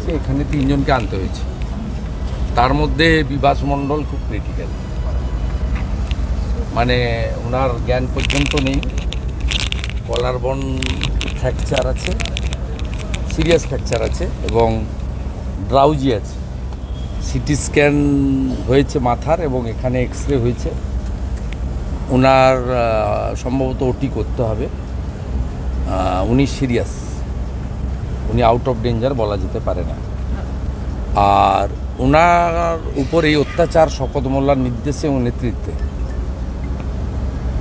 হয়েছে, এখানে 3 জনকে আনতে হয়েছে। তার মধ্যে বিভাস মণ্ডল খুব ক্রিটিক্যাল, মানে ওনার জ্ঞান পর্যন্ত নেই, কলার বোন ফ্র্যাকচার আছে, সিরিয়াস ফ্র্যাকচার আছে এবং ড্রাউজি আছে। সিটি স্ক্যান হয়েছে মাথার এবং এখানে এক্সরে হয়েছে। ওনার সম্ভবত ওটি করতে হবে। উনি সিরিয়াস, উনি আউট অফ ডেঞ্জার বলা যেতে পারে না। আর ওনার উপর এই অত্যাচার শওকত মোল্লার নির্দেশে এবং নেতৃত্বে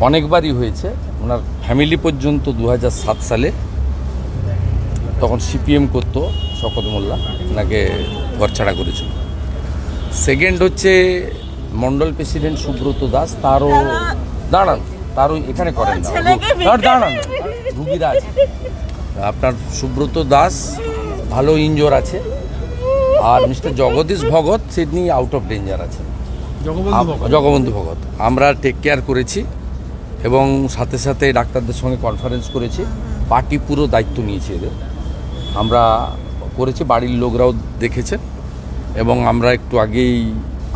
অনেকবারই হয়েছে। ওনার ফ্যামিলি পর্যন্ত 2007 সালে তখন সিপিএম করতো শওকত মোল্লা, ওনাকে ঘরছাড়া করেছিল। সেকেন্ড হচ্ছে মণ্ডল প্রেসিডেন্ট সুব্রত দাস, তারও এখানে করেন না, দাঁড়ান, রুগীরা আছে। আপনার সুব্রত দাস ভালো ইনজোর আছে, আর মিস্টার জগদীশ ভগত তিনি আউট অফ ডেঞ্জার আছে। জগবন্ধু ভগত আমরা টেক কেয়ার করেছি এবং সাথে সাথে ডাক্তারদের সঙ্গে কনফারেন্স করেছি। পার্টি পুরো দায়িত্ব নিয়েছে এদের, আমরা করেছি, বাড়ির লোকরাও দেখেছেন এবং আমরা একটু আগেই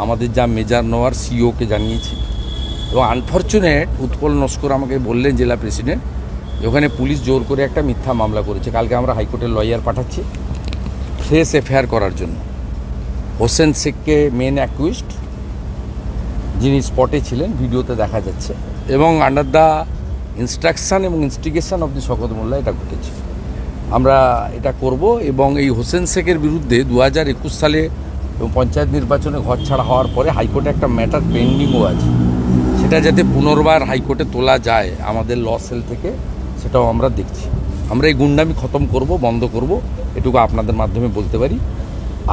আমাদের যা মেজার নেওয়ার সিওকে জানিয়েছি। এবং আনফর্চুনেট উৎপল নস্কর আমাকে বললেন, জেলা প্রেসিডেন্ট, ওখানে পুলিশ জোর করে একটা মিথ্যা মামলা করেছে। কালকে আমরা হাইকোর্টের লয়ার পাঠাচ্ছি ফ্রেশ এফআইআর করার জন্য। হোসেন শেখকে মেন অ্যাকুইজড, যিনি স্পটে ছিলেন, ভিডিওতে দেখা যাচ্ছে, এবং আন্ডার দ্য ইনস্ট্রাকশান এবং ইনস্টিগেশন অফ দি শওকত মোল্লা এটা ঘটেছে। আমরা এটা করব এবং এই হোসেন শেখের বিরুদ্ধে 2021 সালে এবং পঞ্চায়েত নির্বাচনে ঘর ছাড়া হওয়ার পরে হাইকোর্টে একটা ম্যাটার পেন্ডিংও আছে, সেটা যাতে পুনর্বার হাইকোর্টে তোলা যায় আমাদের ল সেল থেকে, সেটাও আমরা দেখছি। আমরা এই গুন্ডামি খতম করব, বন্ধ করব, এটুকু আপনাদের মাধ্যমে বলতে পারি।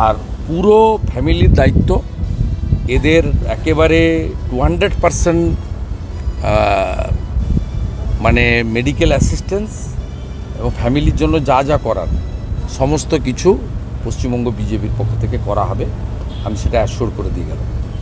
আর পুরো ফ্যামিলির দায়িত্ব এদের একেবারে 200% মানে মেডিকেল অ্যাসিস্ট্যান্স এবং ফ্যামিলির জন্য যা যা করার সমস্ত কিছু পশ্চিমবঙ্গ বিজেপির পক্ষ থেকে করা হবে, আমি সেটা অ্যাসিওর করে দিয়ে গেলাম।